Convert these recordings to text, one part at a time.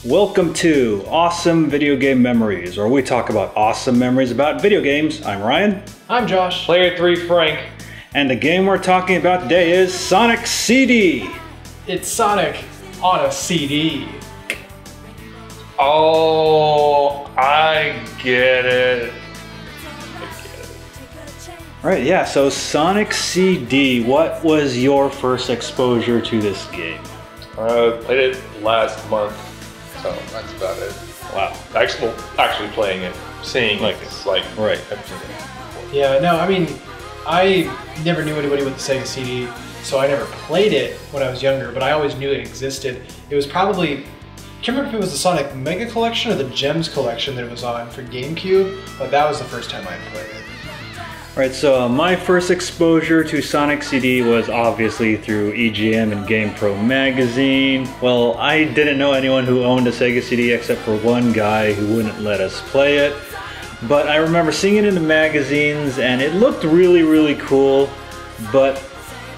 Welcome to Awesome Video Game Memories, where we talk about awesome memories about video games. I'm Ryan. I'm Josh. Player 3 Frank. And the game we're talking about today is Sonic CD. It's Sonic on a CD. Oh, I get it. Right, yeah, so Sonic CD, what was your first exposure to this game? I played it last month, so that's about it. Wow. Actually playing it, seeing Like, it's like right. everything. Yeah, no, I mean, I never knew anybody with the Sega CD, so I never played it when I was younger, but I always knew it existed. It was probably, I can't remember if it was the Sonic Mega Collection or the Gems Collection that it was on for GameCube, but that was the first time I played it. Right, so my first exposure to Sonic CD was obviously through EGM and GamePro magazine. Well, I didn't know anyone who owned a Sega CD except for one guy who wouldn't let us play it. But I remember seeing it in the magazines and it looked really, really cool. But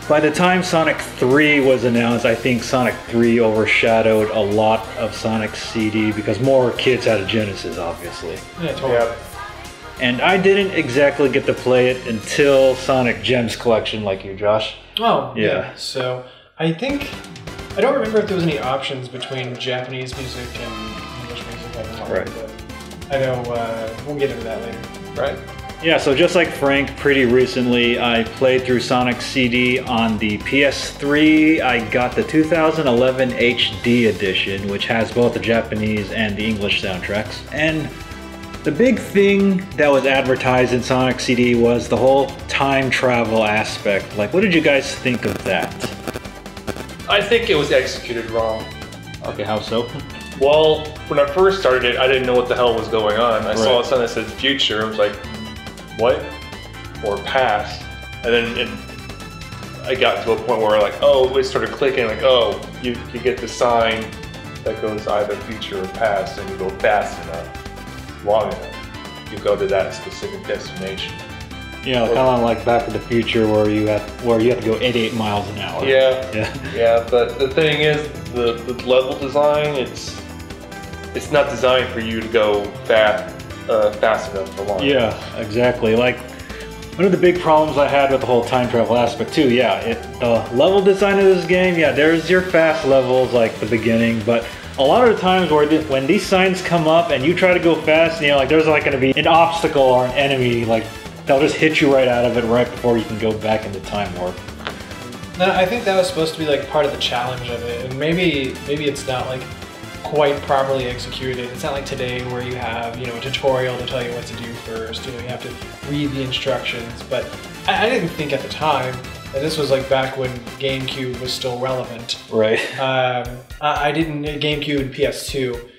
by the time Sonic 3 was announced, I think Sonic 3 overshadowed a lot of Sonic CD because more kids had a Genesis, obviously. Yeah, totally. Yeah. And I didn't exactly get to play it until Sonic Gems Collection, like you, Josh. Oh, Yeah. yeah. So, I don't remember if there was any options between Japanese music and English music. I don't know. Right. But I know, we'll get into that later. Right? Yeah, so just like Frank, pretty recently I played through Sonic CD on the PS3. I got the 2011 HD edition, which has both the Japanese and the English soundtracks. And the big thing that was advertised in Sonic CD was the whole time travel aspect. Like, what did you guys think of that? I think it was executed wrong. Okay, how so? Well, when I first started it, I didn't know what the hell was going on. I saw something that said future. I was like, what? Or past. And then I got to a point where like, oh, it started clicking. Like, oh, you get the sign that goes either future or past, and you go fast enough, long enough, you go to that specific destination. You know, kind of like Back to the Future, where you have to go 88 miles an hour. Yeah. But the thing is, the level design, it's not designed for you to go fast enough for long. Yeah, exactly. Like, one of the big problems I had with the whole time travel aspect too, the level design of this game, there's your fast levels, like the beginning, but a lot of the times when these signs come up and you try to go fast, like there's like going to be an obstacle or an enemy, like they'll just hit you right out of it right before you can go back into time warp. No, I think that was supposed to be like part of the challenge of it, and maybe it's not like quite properly executed. It's not like today where you have, a tutorial to tell you what to do first. You have to read the instructions. But I didn't think at the time, and this was like back when GameCube was still relevant. Right. I didn't, GameCube and PS2,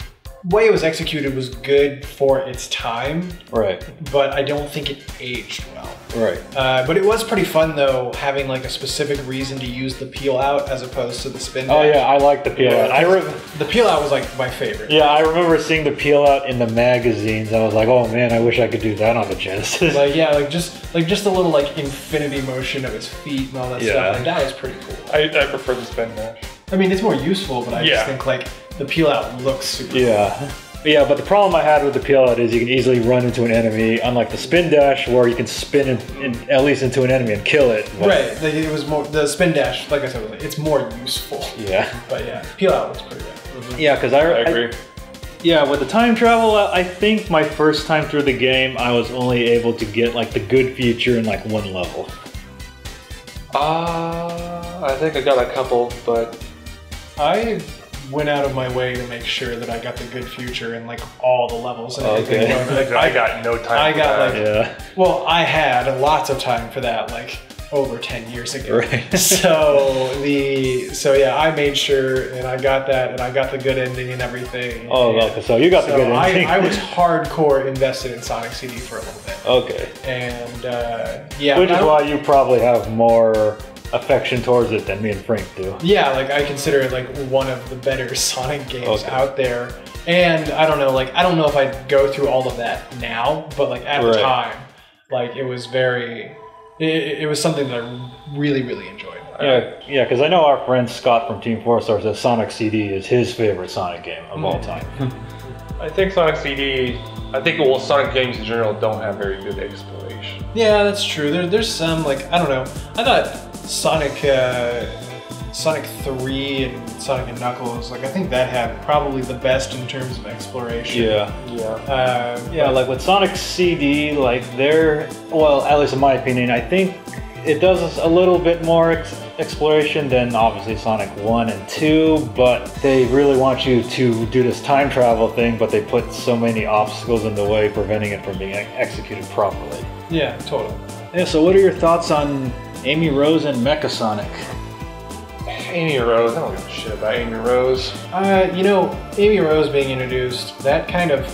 the way it was executed was good for its time. Right. But I don't think it aged well. Right. But it was pretty fun though, having like a specific reason to use the peel out as opposed to the spin dash. Oh yeah, I like the peel out. The peel out was like my favorite. Yeah, I remember seeing the peel out in the magazines. I was like, oh man, I wish I could do that on the Genesis. Just a little like infinity motion of his feet and all that stuff. Like, that was pretty cool. I prefer the spin dash. I mean, it's more useful, but I just think like the peel out looks super cool. Yeah, but the problem I had with the peel out is you can easily run into an enemy, unlike the spin dash where you can spin at least into an enemy and kill it. But right, it was more, the spin dash, like I said, it's more useful. Yeah. But yeah, peel out looks pretty good. Yeah, because I agree. With the time travel, I think my first time through the game, I was only able to get like the good feature in like one level. I think I got a couple, but I went out of my way to make sure that I got the good future in like all the levels and everything. I got no time for that. Well, I had lots of time for that, like over 10 years ago. Right. So I made sure, and I got that, and I got the good ending and everything. So you got the good ending. I was hardcore invested in Sonic CD for a little bit. Okay. And which is why you probably have more affection towards it than me and Frank do. Yeah, like I consider it like one of the better Sonic games out there. And I don't know if I'd go through all of that now, but like at the time, like it was something that I really, really enjoyed. Yeah, because I know our friend Scott from Team 4 Star says Sonic CD is his favorite Sonic game of all time. I think Sonic CD, well, Sonic games in general don't have very good exploration. Yeah, that's true. There's some, like, I don't know. I thought Sonic 3 and Sonic and Knuckles, like, I think that had probably the best in terms of exploration. Yeah, like with Sonic CD, like well, at least in my opinion, I think it does a little bit more exploration than obviously Sonic 1 and 2, but they really want you to do this time travel thing, but they put so many obstacles in the way, preventing it from being executed properly. Yeah, totally. Yeah, so what are your thoughts on Amy Rose and Mecha Sonic? Amy Rose, I don't give a shit about Amy Rose. You know, Amy Rose being introduced, that kind of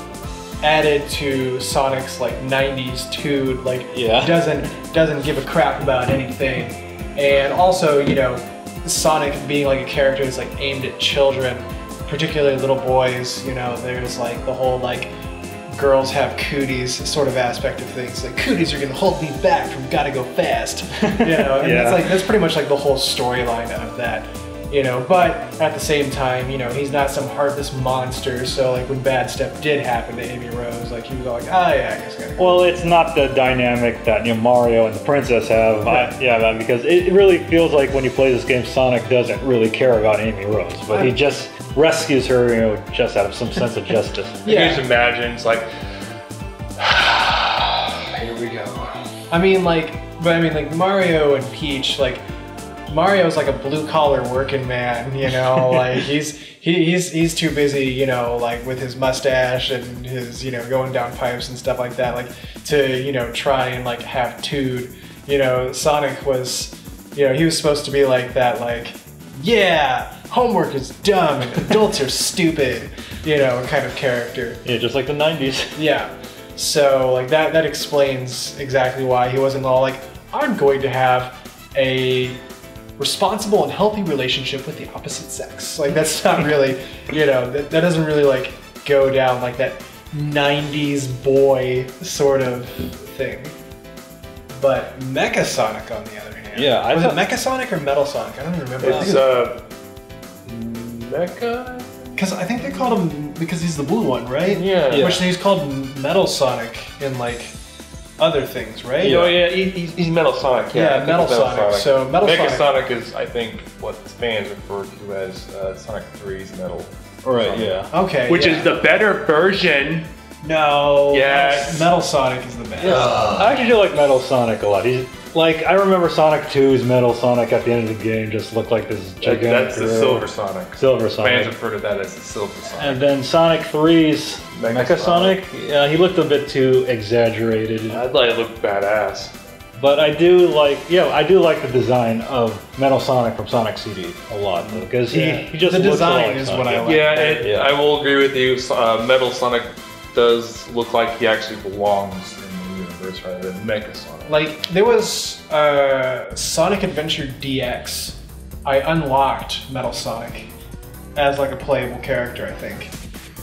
added to Sonic's like 90s tude, like doesn't give a crap about anything. And also, you know, Sonic being like a character that's like aimed at children, particularly little boys, you know, there's like the whole like girls have cooties sort of aspect of things. Like, cooties are gonna hold me back from gotta go fast. You know, and that's pretty much like the whole storyline of that. You know, but at the same time, you know, he's not some heartless monster, so like when bad stuff did happen to Amy Rose, like he was all like, oh yeah, I guess I gotta go. Well, it's not the dynamic that, you know, Mario and the princess have. Yeah, because it really feels like when you play this game, Sonic doesn't really care about Amy Rose, but he just rescues her, you know, just out of some sense of justice. Yeah. You just imagine, it's like, here we go. I mean, like Mario and Peach, like, Mario's like a blue-collar working man, you know, like he's too busy, you know, like with his mustache and his, you know, going down pipes and stuff like that, like to, you know, try and like have tude. You know, Sonic was, you know, he was supposed to be like that, like, yeah, homework is dumb and adults are stupid, you know, kind of character. Yeah, just like the 90s. Yeah. So like that explains exactly why he wasn't all like, I'm going to have a responsible and healthy relationship with the opposite sex. Like, that's not really, you know, that doesn't really like go down like that 90s boy sort of thing. But Mecha Sonic, on the other hand, was it Mecha Sonic or Metal Sonic? I don't even remember. It's Mecha? Because I think they called him, because he's the blue one, right? Yeah. Which he's called Metal Sonic in like other things, right? Oh yeah, he's Metal Sonic. Yeah, Metal Sonic. So Mecha Sonic is, I think, what fans refer to as Sonic 3's Metal. Right. Sonic. Yeah. Okay. Which is the better version. No. Yes. Metal Sonic is the best. I actually do like Metal Sonic a lot. He's like, I remember Sonic 2's Metal Sonic at the end of the game just looked like this gigantic. That's the Silver Sonic. Silver Sonic. Fans refer to that as the Silver Sonic. And then Sonic 3's Mecha Sonic. Yeah, he looked a bit too exaggerated. I'd like it looked badass. But I do like the design of Metal Sonic from Sonic CD a lot, though, because he just the looks design like is Sonic. what I like. I will agree with you. Metal Sonic does look like he actually belongs in the universe rather than Mecha Sonic. Like, there was Sonic Adventure DX. I unlocked Metal Sonic as like a playable character, I think.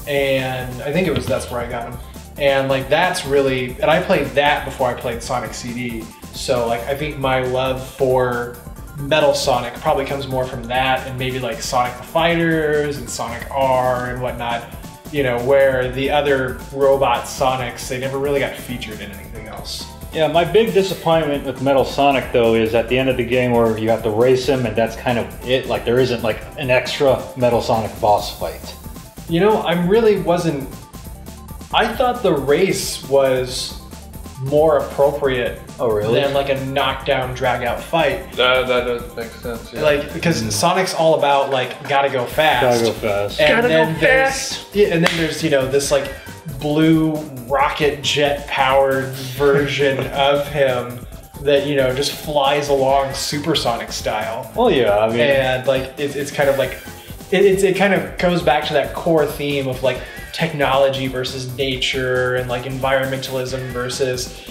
And I think that's where I got him. And like, that's really, and I played that before I played Sonic CD. So like, I think my love for Metal Sonic probably comes more from that, and maybe like Sonic the Fighters and Sonic R and whatnot. You know, where the other robot Sonics, they never really got featured in anything else. Yeah, my big disappointment with Metal Sonic, though, is at the end of the game where you have to race him, and that's kind of it. Like, there isn't like an extra Metal Sonic boss fight. You know, I thought the race was more appropriate than like a knockdown, drag-out fight. That does make sense. Yeah. Like, because Sonic's all about like gotta go fast. Gotta go fast. And and then there's, you know, this like blue rocket jet powered version of him that, you know, just flies along supersonic style. Well, yeah, I mean, and like it's kind of like it kind of goes back to that core theme of like technology versus nature and like environmentalism versus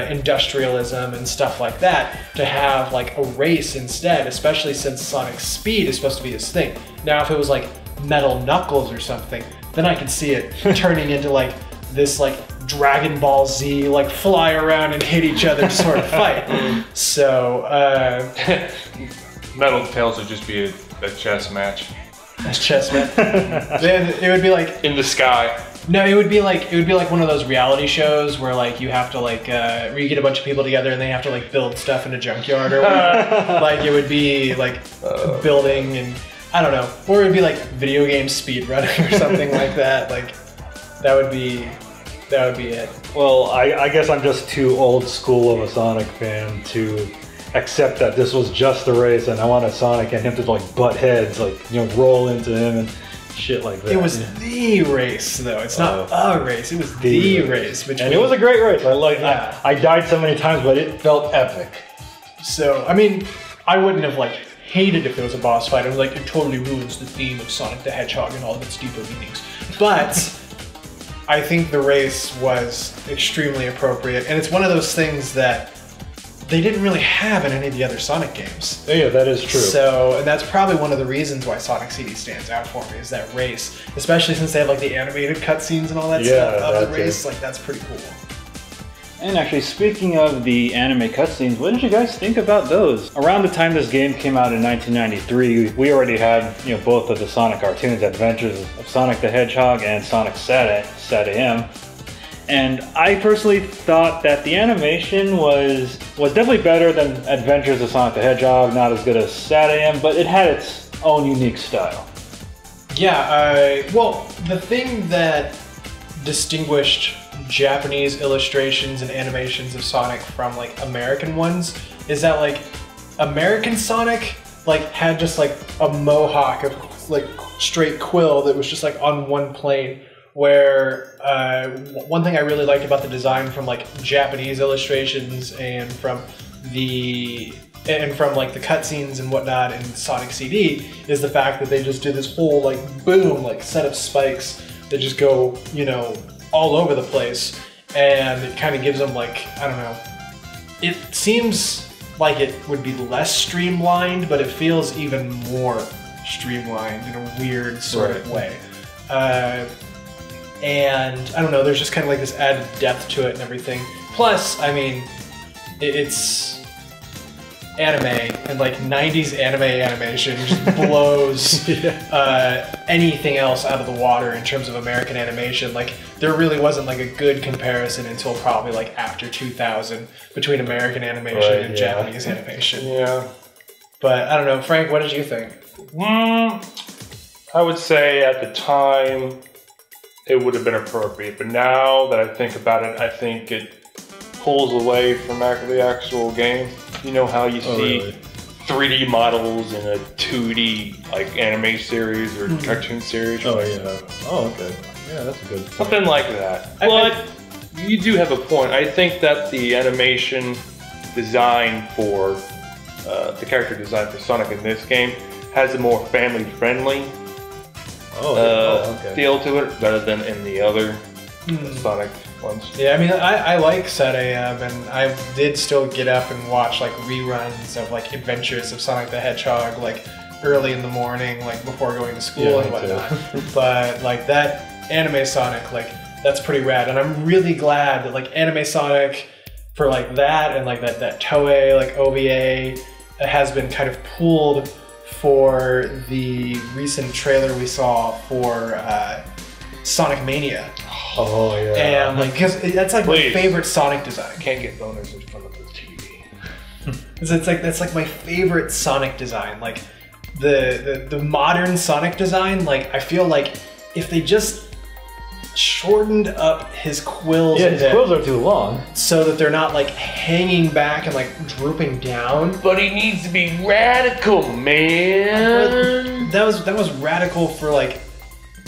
industrialism and stuff like that, to have like a race instead, especially since Sonic's speed is supposed to be his thing. Now if it was like Metal Knuckles or something, then I could see it turning into like this like Dragon Ball Z, like fly around and hit each other sort of fight. So Metal Tails would just be a chess match. That's chess match. Then it would be like in the sky. No, it would be like one of those reality shows where like you have to like where you get a bunch of people together and they have to like build stuff in a junkyard or whatever. Like it would be like building and I don't know, or it would be like video game speed running or something like that. Like that would be it. Well, I guess I'm just too old school of a Sonic fan to accept that this was just a race, and I wanted Sonic and him to like butt heads, like roll into him and shit like that. It was the race, though. It's not a race. It was the race. And it was a great race. I died so many times, but it felt epic. So, I mean, I wouldn't have like hated if there was a boss fight. I was like, it totally ruins the theme of Sonic the Hedgehog and all of its deeper meanings. But I think the race was extremely appropriate, and it's one of those things that they didn't really have in any of the other Sonic games. Yeah, that is true. So, and that's probably one of the reasons why Sonic CD stands out for me, is that race. Especially since they have like the animated cutscenes and all that stuff of the race. Like, that's pretty cool. And actually, speaking of the anime cutscenes, what did you guys think about those? Around the time this game came out in 1993, we already had both of the Sonic cartoons, Adventures of Sonic the Hedgehog and Sonic Sat.AM. And I personally thought that the animation was definitely better than Adventures of Sonic the Hedgehog, not as good as Sat.AM, but it had its own unique style. Yeah, well, the thing that distinguished Japanese illustrations and animations of Sonic from like American ones is that like American Sonic like had just like a mohawk of like straight quill that was just like on one plane. Where one thing I really liked about the design from like Japanese illustrations and from like the cutscenes and whatnot in Sonic CD is the fact that they just did this whole like boom like set of spikes that just go all over the place, and it kind of gives them like, I don't know, it seems like it would be less streamlined, but it feels even more streamlined in a weird sort of way. And I don't know, there's just kind of like this added depth to it and everything. Plus, I mean, it's anime, and like 90s anime animation just blows anything else out of the water in terms of American animation. Like, there really wasn't like a good comparison until probably like after 2000 between American animation and Japanese animation. Yeah. But I don't know, Frank, what did you think? I would say at the time, it would have been appropriate, but now that I think about it, I think it pulls away from the actual game. You know how you see 3D models in a 2D like anime series or cartoon series? Oh yeah. Oh okay. Yeah, that's a good point. Something like that. But you do have a point. I think that the animation design for the character design for Sonic in this game has a more family-friendly feel to it, better than in the other Sonic ones. Yeah, I mean, I like Sat.AM, and I did still get up and watch like reruns of like Adventures of Sonic the Hedgehog like early in the morning, like before going to school and whatnot. But like that anime Sonic, like that's pretty rad, and I'm really glad that like anime Sonic for like that and like that Toei like OVA has been kind of pulled for the recent trailer we saw for Sonic Mania. Oh yeah. And like, because that's like my favorite Sonic design. Can't get boners in front of the TV. That's like my favorite Sonic design. Like the modern Sonic design. Like I feel like if they just shortened up his quills. Yeah, his quills are too long. So that they're not like hanging back and like drooping down. But he needs to be radical, man. That was radical for like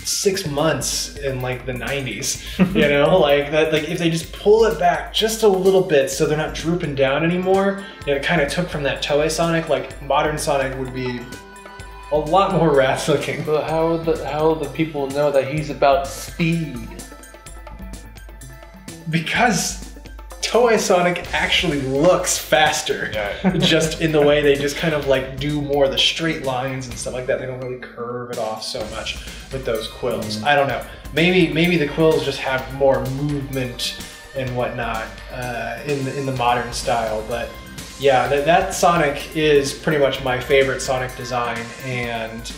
6 months in like the 90s. Like that. Like if they just pull it back just a little bit so they're not drooping down anymore. It kind of took from that Toei Sonic. Like modern Sonic would be a lot more rad looking. But how will the people know that he's about speed? Because Toei Sonic actually looks faster. Just in the way they just kind of like do more of the straight lines and stuff like that. They don't really curve it off so much with those quills. I don't know. Maybe the quills just have more movement and whatnot in the modern style, but yeah, that Sonic is pretty much my favorite Sonic design, and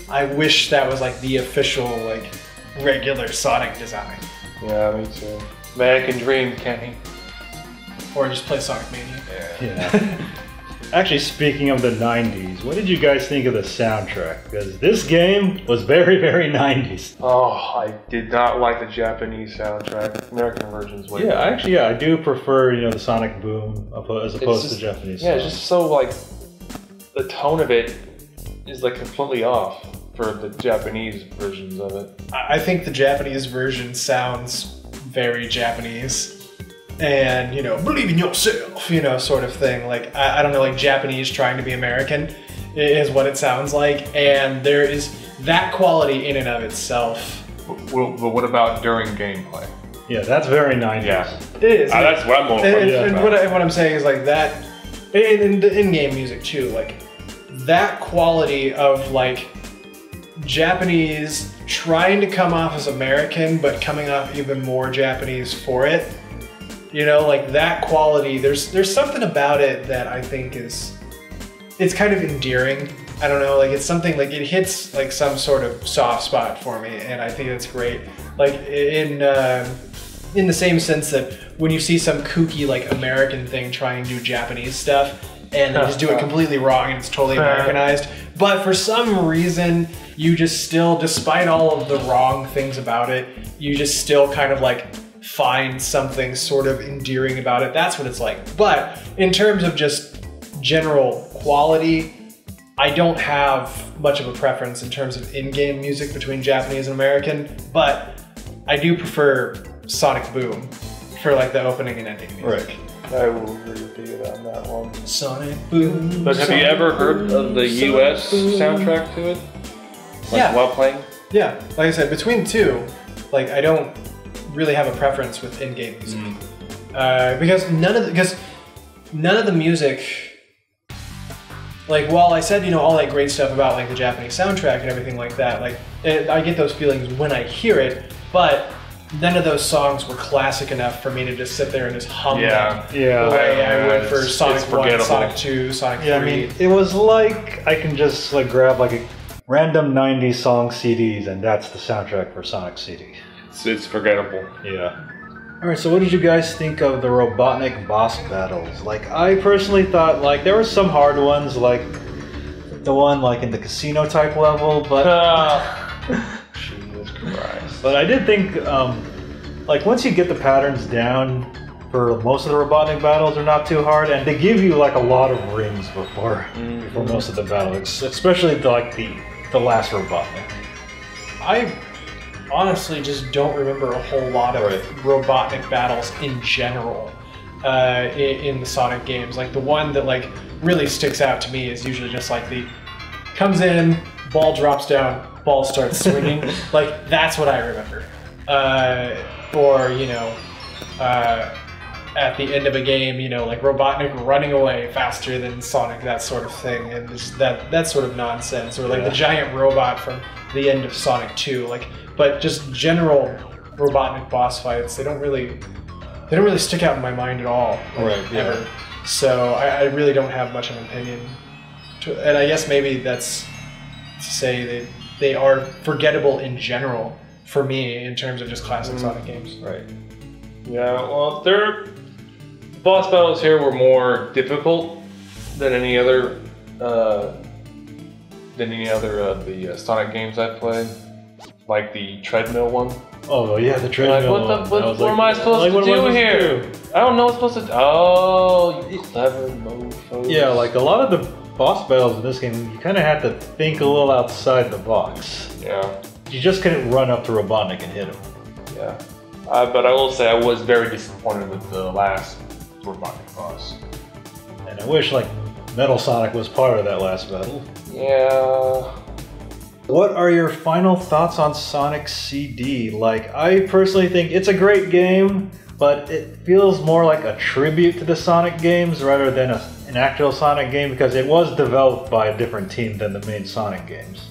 I wish that was like the official, like, regular Sonic design. Yeah, me too. Man can dream, can't he? Or just play Sonic Mania. Yeah. Actually, speaking of the 90s, what did you guys think of the soundtrack? Because this game was very, very 90s. Oh, I did not like the Japanese soundtrack. American versions way better. Actually, yeah, I do prefer, you know, the Sonic Boom as opposed to Japanese. Yeah, it's just so, like, the tone of it is, like, completely off for the Japanese versions of it. I think the Japanese version sounds very Japanese. And, you know, believe in yourself, you know, sort of thing. Like, I don't know, like Japanese trying to be American is what it sounds like. And there is that quality in and of itself. But what about during gameplay? Yeah, that's very 90s. Yeah. It is. That's what I'm going for. And what I'm saying is like that, in the in-game music too, like that quality of like Japanese trying to come off as American, but coming off even more Japanese for it. You know, like that quality, there's something about it that I think it's kind of endearing. I don't know, like it's something like it hits like some sort of soft spot for me, and I think it's great. Like in the same sense that when you see some kooky like American thing trying to do Japanese stuff, and they just do it completely wrong and it's totally Americanized, but for some reason you just still, despite all of the wrong things about it, you just still kind of like find something sort of endearing about it. That's what it's like. But in terms of just general quality, I don't have much of a preference in terms of in-game music between Japanese and American, but I do prefer Sonic Boom for like the opening and ending music. Right. I will agree with you on that one. Sonic Boom. But have you ever heard of the US soundtrack to it? Like, yeah. While playing? Yeah, like I said, between the two, like I don't really have a preference with in-game music because none of the music, like while I said, you know, all that great stuff about like the Japanese soundtrack and everything like that, like I get those feelings when I hear it, but none of those songs were classic enough for me to just sit there and just hum them the way I would for Sonic 1, Sonic 2, Sonic 3. Yeah, I mean, it was like I can just like grab like a random 90s song CDs and that's the soundtrack for Sonic CD. It's forgettable. Yeah. Alright, so what did you guys think of the Robotnik boss battles? Like, I personally thought, like, there were some hard ones, like the one, like, in the casino type level, but... Jesus Christ. But I did think, like, once you get the patterns down for most of the Robotnik battles, they're not too hard, and they give you, like, a lot of rings before most of the battles, especially, the last Robotnik. I honestly just don't remember a whole lot of Robotnik battles in general in the Sonic games. Like the one that like really sticks out to me is usually just like the comes in, ball drops down, ball starts swinging. Like that's what I remember. Or you know, at the end of a game, you know, like Robotnik running away faster than Sonic, that sort of thing, and just that sort of nonsense. Or like the giant robot from the end of Sonic 2, like. But just general Robotnik boss fights, they don't really stick out in my mind at all, ever. So I really don't have much of an opinion. And I guess maybe that's to say they are forgettable in general for me in terms of just classic Sonic games. Right. Yeah. Well, the boss battles here were more difficult than any other of the Sonic games I've played. Like the treadmill one. Oh yeah, the treadmill one. What am I supposed to do here? I don't know what's supposed to. Oh, you clever mofos. Yeah, like a lot of the boss battles in this game, you kind of had to think a little outside the box. Yeah. You just couldn't run up to Robotnik and hit him. Yeah. But I will say I was very disappointed with the last Robotnik boss. And I wish like Metal Sonic was part of that last battle. Yeah. What are your final thoughts on Sonic CD? Like, I personally think it's a great game, but it feels more like a tribute to the Sonic games rather than an actual Sonic game because it was developed by a different team than the main Sonic games.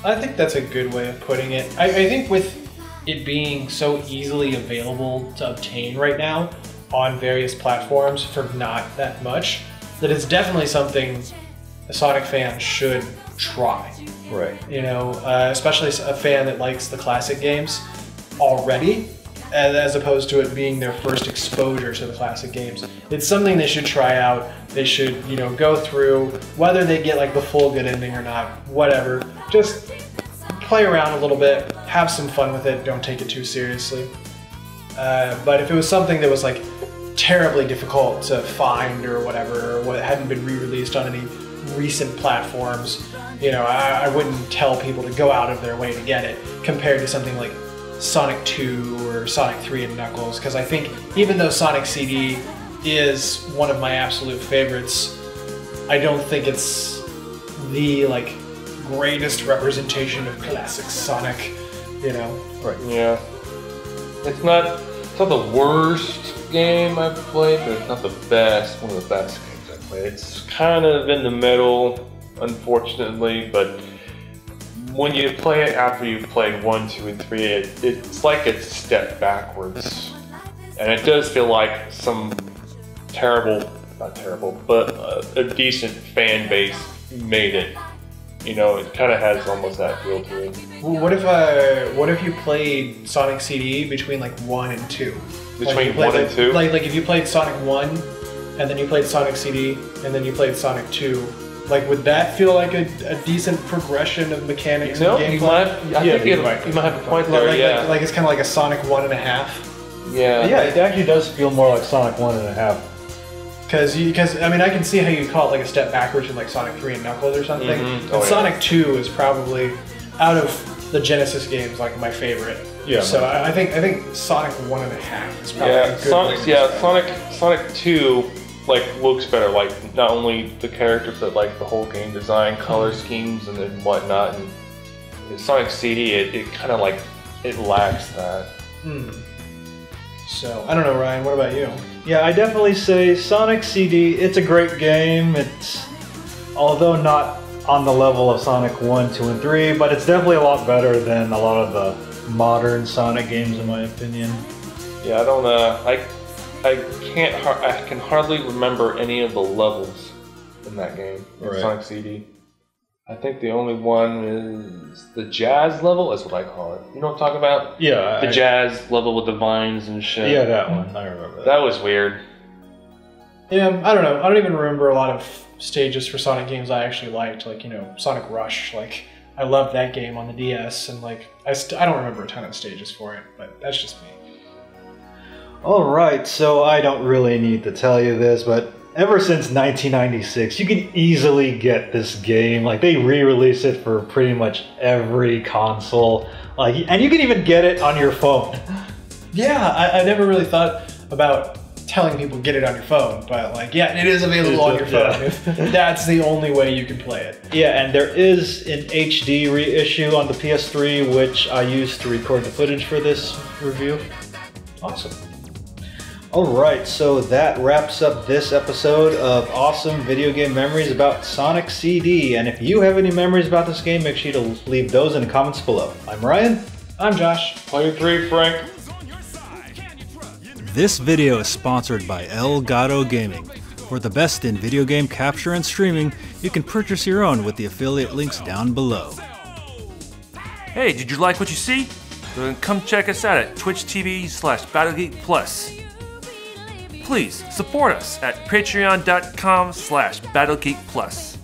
I think that's a good way of putting it. I think with it being so easily available to obtain right now, on various platforms for not that much, that it's definitely something a Sonic fan should try. Right. You know, especially a fan that likes the classic games already, as opposed to it being their first exposure to the classic games. It's something they should try out. They should, you know, go through, whether they get like the full good ending or not, whatever. Just play around a little bit, have some fun with it, don't take it too seriously. But if it was something that was like terribly difficult to find or whatever, or what hadn't been re-released on any recent platforms, you know, I wouldn't tell people to go out of their way to get it, compared to something like Sonic 2 or Sonic 3 and Knuckles, because I think even though Sonic CD is one of my absolute favorites, I don't think it's the like greatest representation of classic Sonic, you know. Right. Yeah. It's not the worst game I've played, but it's not the best. One of the best games I've played. It's kind of in the middle, unfortunately, but when you play it after you've played 1, 2, and 3, it's like it's a step backwards. And it does feel like some not terrible, but a decent fan base made it. You know, it kind of has almost that feel to it. Well, what if you played Sonic CD between like 1 and 2? Between 1 and 2? Like if you played Sonic 1, and then you played Sonic CD, and then you played Sonic 2, like would that feel like a decent progression of mechanics and gameplay? I think you might have a point there, yeah. Like it's kind of like a Sonic 1.5. Yeah. Yeah, it actually does feel more like Sonic 1.5. Because I mean, I can see how you call it like a step backwards in like Sonic 3 and Knuckles or something. Mm-hmm. But Sonic 2 is probably, out of the Genesis games, like my favorite. Yeah. So I think Sonic 1.5 is probably a good Sonic 2 like looks better. Like not only the characters, but like the whole game design, color schemes, and whatnot. And in Sonic CD, it kind of like it lacks that. So I don't know, Ryan. What about you? Yeah, I definitely say Sonic CD, it's a great game. It's, although not on the level of Sonic 1, 2, and 3, but it's definitely a lot better than a lot of the modern Sonic games in my opinion. Yeah, I don't I can hardly remember any of the levels in that game, in Sonic CD. I think the only one is the jazz level, is what I call it. You know what I'm talking about? Yeah. The jazz level with the vines and shit. Yeah, that one. I remember that. That was weird. Yeah, I don't know. I don't even remember a lot of stages for Sonic games I actually liked. Like, you know, Sonic Rush. Like, I loved that game on the DS, and like, I don't remember a ton of stages for it, but that's just me. Alright, so I don't really need to tell you this, but ever since 1996, you can easily get this game. Like, they re-release it for pretty much every console. Like, and you can even get it on your phone. Yeah, I never really thought about telling people get it on your phone, but like, yeah, it is available on your phone. Yeah. That's the only way you can play it. Yeah, and there is an HD reissue on the PS3, which I used to record the footage for this review. Awesome. Alright, so that wraps up this episode of awesome video game memories about Sonic CD. And if you have any memories about this game, make sure to leave those in the comments below. I'm Ryan. I'm Josh. Player 3, Frank. This video is sponsored by Elgato Gaming. For the best in video game capture and streaming, you can purchase your own with the affiliate links down below. Hey, did you like what you see? Then come check us out at twitch.tv/BattleGeek+. Please support us at patreon.com/BattleGeek+.